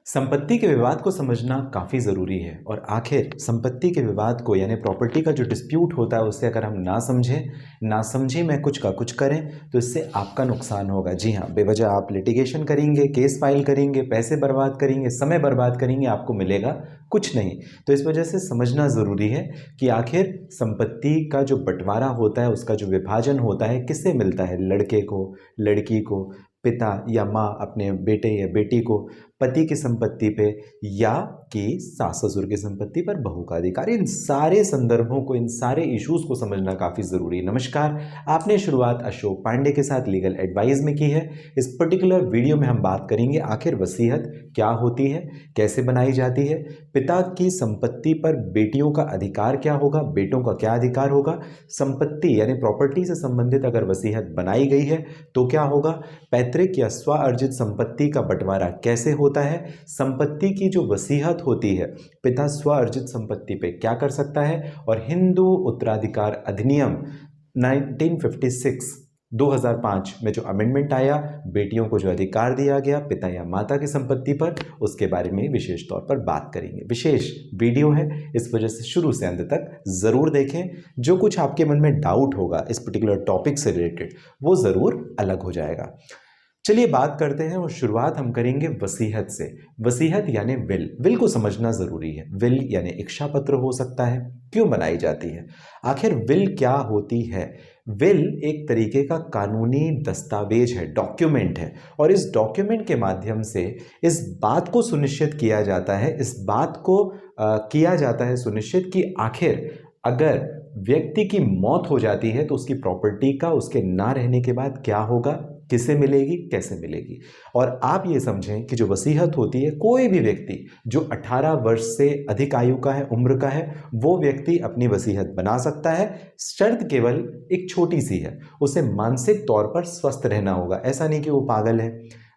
संपत्ति के विवाद को समझना काफ़ी ज़रूरी है और आखिर संपत्ति के विवाद को यानी प्रॉपर्टी का जो डिस्प्यूट होता है उससे अगर हम ना समझें में कुछ का कुछ करें तो इससे आपका नुकसान होगा। जी हाँ, बेवजह आप लिटिगेशन करेंगे, केस फाइल करेंगे, पैसे बर्बाद करेंगे, समय बर्बाद करेंगे, आपको मिलेगा कुछ नहीं। तो इस वजह से समझना ज़रूरी है कि आखिर संपत्ति का जो बंटवारा होता है, उसका जो विभाजन होता है, किससे मिलता है, लड़के को, लड़की को, पिता या माँ अपने बेटे या बेटी को पति की संपत्ति पे, या कि सास ससुर की संपत्ति पर बहू का अधिकार। इन सारे संदर्भों को, इन सारे इश्यूज को समझना काफ़ी ज़रूरी है। नमस्कार, आपने शुरुआत अशोक पांडे के साथ लीगल एडवाइस में की है। इस पर्टिकुलर वीडियो में हम बात करेंगे आखिर वसीयत क्या होती है, कैसे बनाई जाती है, पिता की संपत्ति पर बेटियों का अधिकार क्या होगा, बेटों का क्या अधिकार होगा, संपत्ति यानी प्रॉपर्टी से संबंधित अगर वसीयत बनाई गई है तो क्या होगा, पैतृक या स्व अर्जित संपत्ति का बंटवारा कैसे होता है, संपत्ति की जो वसीयत होती है पिता स्व अर्जित संपत्ति पे क्या कर सकता है, और हिंदू उत्तराधिकार अधिनियम 1956 2005 में जो अमेंडमेंट आया, बेटियों को जो अधिकार दिया गया पिता या माता की संपत्ति पर, उसके बारे में विशेष तौर पर बात करेंगे। विशेष वीडियो है, इस वजह से शुरू से अंत तक ज़रूर देखें। जो कुछ आपके मन में डाउट होगा इस पर्टिकुलर टॉपिक से रिलेटेड वो ज़रूर अलग हो जाएगा। चलिए बात करते हैं और शुरुआत हम करेंगे वसीयत से। वसीयत यानी विल को समझना ज़रूरी है। विल यानी इच्छा पत्र हो सकता है, क्यों बनाई जाती है, आखिर विल क्या होती है। विल एक तरीके का कानूनी दस्तावेज है, डॉक्यूमेंट है, और इस डॉक्यूमेंट के माध्यम से इस बात को सुनिश्चित किया जाता है, इस बात को किया जाता है सुनिश्चित कि आखिर अगर व्यक्ति की मौत हो जाती है तो उसकी प्रॉपर्टी का उसके ना रहने के बाद क्या होगा, किसे मिलेगी, कैसे मिलेगी। और आप ये समझें कि जो वसीयत होती है, कोई भी व्यक्ति जो 18 वर्ष से अधिक आयु का है, उम्र का है, वो व्यक्ति अपनी वसीयत बना सकता है। शर्त केवल एक छोटी सी है, उसे मानसिक तौर पर स्वस्थ रहना होगा। ऐसा नहीं कि वो पागल है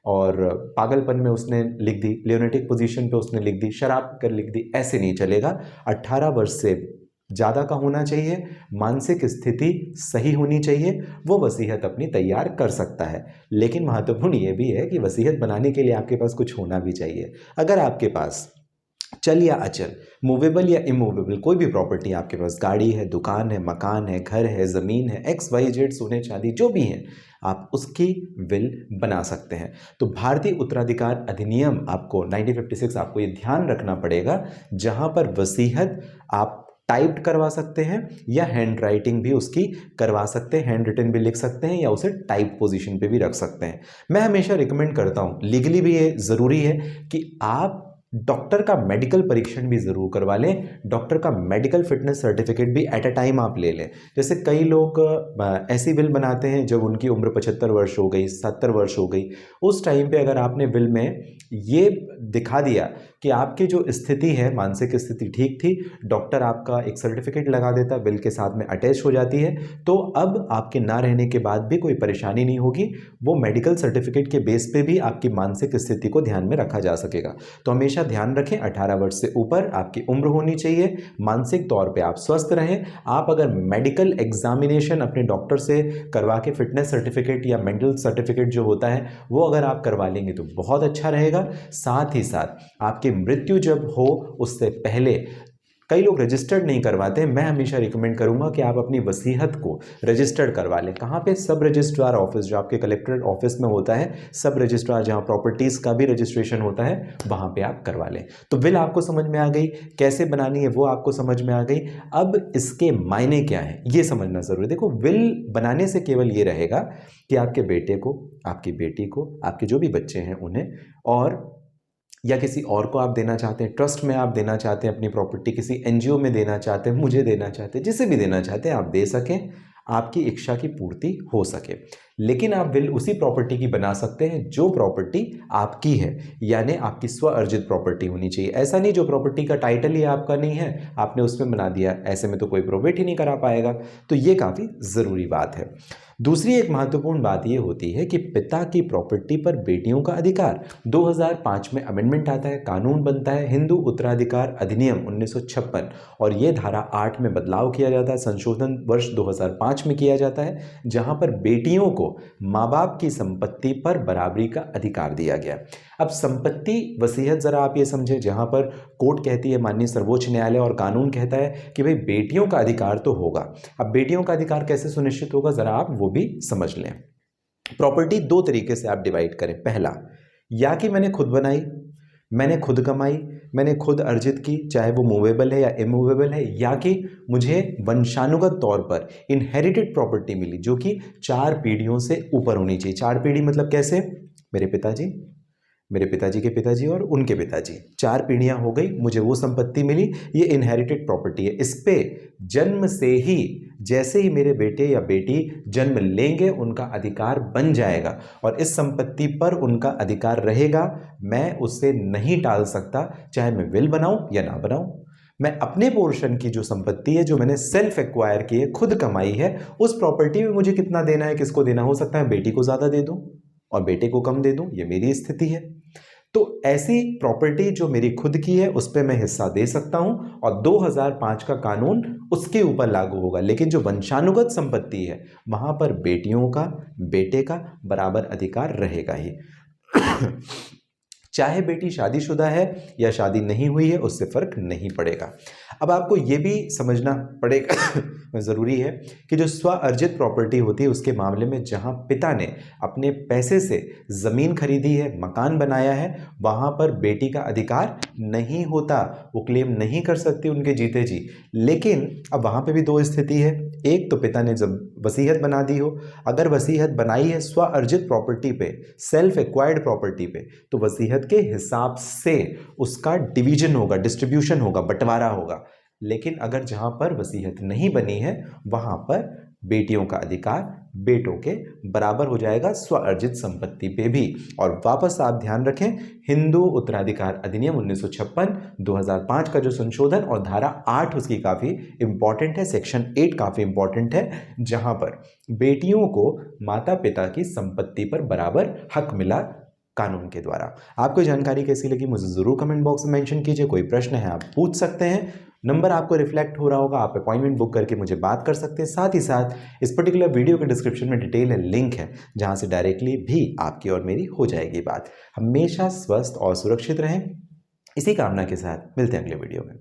और पागलपन में उसने लिख दी, लियोनेटिक पोजीशन पे उसने लिख दी, शराब कर लिख दी, ऐसे नहीं चलेगा। 18 वर्ष से ज़्यादा का होना चाहिए, मानसिक स्थिति सही होनी चाहिए, वो वसीयत अपनी तैयार कर सकता है। लेकिन महत्वपूर्ण ये भी है कि वसीयत बनाने के लिए आपके पास कुछ होना भी चाहिए। अगर आपके पास चल या अचल, मूवेबल या इमूवेबल कोई भी प्रॉपर्टी आपके पास, गाड़ी है, दुकान है, मकान है, घर है, ज़मीन है, XYZ, सोने चांदी जो भी है, आप उसकी विल बना सकते हैं। तो भारतीय उत्तराधिकार अधिनियम आपको 1956 आपको ये ध्यान रखना पड़ेगा, जहां पर वसीयत आप टाइप्ड करवा सकते हैं या हैंड राइटिंग भी उसकी करवा सकते हैं, हैंड रिटन भी लिख सकते हैं या उसे टाइप पोजीशन पे भी रख सकते हैं। मैं हमेशा रिकमेंड करता हूं, लीगली भी ये ज़रूरी है कि आप डॉक्टर का मेडिकल परीक्षण भी ज़रूर करवा लें, डॉक्टर का मेडिकल फिटनेस सर्टिफिकेट भी एट अ टाइम आप ले लें। जैसे कई लोग ऐसी विल बनाते हैं जब उनकी उम्र 75 वर्ष हो गई, 70 वर्ष हो गई, उस टाइम पे अगर आपने विल में ये दिखा दिया कि आपकी जो स्थिति है, मानसिक स्थिति ठीक थी, डॉक्टर आपका एक सर्टिफिकेट लगा देता, बिल के साथ में अटैच हो जाती है, तो अब आपके ना रहने के बाद भी कोई परेशानी नहीं होगी। वो मेडिकल सर्टिफिकेट के बेस पे भी आपकी मानसिक स्थिति को ध्यान में रखा जा सकेगा। तो हमेशा ध्यान रखें, 18 वर्ष से ऊपर आपकी उम्र होनी चाहिए, मानसिक तौर पे आप स्वस्थ रहें। आप अगर मेडिकल एग्जामिनेशन अपने डॉक्टर से करवा के फिटनेस सर्टिफिकेट या मेंटल सर्टिफिकेट जो होता है वो अगर आप करवा लेंगे तो बहुत अच्छा रहेगा। साथ ही साथ आपकी मृत्यु जब हो उससे पहले, कई लोग रजिस्टर्ड नहीं करवाते, मैं हमेशा रिकमेंड करूंगा कि आप अपनी वसीयत को रजिस्टर्ड करवा लें। कहाँ पे, सब रजिस्ट्रार ऑफिस जो आपके कलेक्ट्रेट ऑफिस में होता है, सब रजिस्ट्रार जहाँ प्रॉपर्टीज़ का भी रजिस्ट्रेशन होता है वहाँ पे आप करवा लें। तो विल आपको समझ में आ गई, कैसे बनानी है वो आपको समझ में आ गई। अब इसके मायने क्या है ये समझना ज़रूरी है। देखो, विल बनाने से केवल ये रहेगा कि आपके बेटे को, आपकी बेटी को, आपके जो भी बच्चे हैं उन्हें, और या किसी और को आप देना चाहते हैं, ट्रस्ट में आप देना चाहते हैं अपनी प्रॉपर्टी, किसी NGO में देना चाहते हैं, मुझे देना चाहते हैं, जिसे भी देना चाहते हैं आप दे सकें, आपकी इच्छा की पूर्ति हो सके। लेकिन आप विल उसी प्रॉपर्टी की बना सकते हैं जो प्रॉपर्टी आपकी है, यानी आपकी स्व अर्जित प्रॉपर्टी होनी चाहिए। ऐसा नहीं जो प्रॉपर्टी का टाइटल ही आपका नहीं है आपने उसमें बना दिया, ऐसे में तो कोई प्रोबेट ही नहीं करा पाएगा। तो ये काफ़ी ज़रूरी बात है। दूसरी एक महत्वपूर्ण बात ये होती है कि पिता की प्रॉपर्टी पर बेटियों का अधिकार, 2005 में अमेंडमेंट आता है, कानून बनता है हिंदू उत्तराधिकार अधिनियम 1956, और ये धारा 8 में बदलाव किया जाता है, संशोधन वर्ष 2005 में किया जाता है, जहां पर बेटियों को माँ बाप की संपत्ति पर बराबरी का अधिकार दिया गया। अब संपत्ति वसीयत जरा आप ये समझें, जहां पर कोर्ट कहती है, माननीय सर्वोच्च न्यायालय और कानून कहता है कि भाई बेटियों का अधिकार तो होगा। अब बेटियों का अधिकार कैसे सुनिश्चित होगा, जरा आप वो भी समझ लें। प्रॉपर्टी दो तरीके से आप डिवाइड करें। पहला, या कि मैंने खुद बनाई, मैंने खुद कमाई, मैंने खुद अर्जित की, चाहे वो मूवेबल है या इमूवेबल है, या कि मुझे वंशानुगत तौर पर इनहेरिटेड प्रॉपर्टी मिली जो कि 4 पीढ़ियों से ऊपर होनी चाहिए। 4 पीढ़ी मतलब कैसे, मेरे पिताजी, मेरे पिताजी के पिताजी और उनके पिताजी, 4 पीढ़ियां हो गई, मुझे वो संपत्ति मिली, ये इनहेरिटेड प्रॉपर्टी है। इस पे जन्म से ही, जैसे ही मेरे बेटे या बेटी जन्म लेंगे, उनका अधिकार बन जाएगा और इस संपत्ति पर उनका अधिकार रहेगा। मैं उससे नहीं टाल सकता, चाहे मैं विल बनाऊं या ना बनाऊं। मैं अपने पोर्शन की जो संपत्ति है, जो मैंने सेल्फ एक्वायर की है, खुद कमाई है, उस प्रॉपर्टी में मुझे कितना देना है, किसको देना, हो सकता है बेटी को ज्यादा दे दूं और बेटे को कम दे दूं, ये मेरी स्थिति है। तो ऐसी प्रॉपर्टी जो मेरी खुद की है उस पर मैं हिस्सा दे सकता हूं और 2005 का कानून उसके ऊपर लागू होगा। लेकिन जो वंशानुगत संपत्ति है वहां पर बेटियों का, बेटे का बराबर अधिकार रहेगा ही। चाहे बेटी शादीशुदा है या शादी नहीं हुई है, उससे फर्क नहीं पड़ेगा। अब आपको यह भी समझना पड़ेगा ज़रूरी है कि जो स्व अर्जित प्रॉपर्टी होती है उसके मामले में जहां पिता ने अपने पैसे से ज़मीन खरीदी है, मकान बनाया है, वहां पर बेटी का अधिकार नहीं होता, वो क्लेम नहीं कर सकती उनके जीते जी। लेकिन अब वहां पे भी दो स्थिति है। एक तो पिता ने जब वसीयत बना दी हो, अगर वसीयत बनाई है स्व अर्जित प्रॉपर्टी पे, सेल्फ एक्वायर्ड प्रॉपर्टी पे, तो वसीयत के हिसाब से उसका डिवीजन होगा, डिस्ट्रीब्यूशन होगा, बंटवारा होगा। लेकिन अगर जहां पर वसीयत नहीं बनी है वहां पर बेटियों का अधिकार बेटों के बराबर हो जाएगा स्व अर्जित संपत्ति पे भी। और वापस आप ध्यान रखें, हिंदू उत्तराधिकार अधिनियम 1956 2005 का जो संशोधन और धारा 8 उसकी काफी इंपॉर्टेंट है, सेक्शन 8 काफी इंपॉर्टेंट है, जहां पर बेटियों को माता पिता की संपत्ति पर बराबर हक मिला कानून के द्वारा। आपको जानकारी कैसी लगी मुझे जरूर कमेंट बॉक्स में मेंशन कीजिए। कोई प्रश्न है आप पूछ सकते हैं, नंबर आपको रिफ्लेक्ट हो रहा होगा, आप अपॉइंटमेंट बुक करके मुझे बात कर सकते हैं। साथ ही साथ इस पर्टिकुलर वीडियो के डिस्क्रिप्शन में डिटेल है, लिंक है, जहां से डायरेक्टली भी आपकी और मेरी हो जाएगी बात। हमेशा स्वस्थ और सुरक्षित रहें, इसी कामना के साथ मिलते हैं अगले वीडियो में।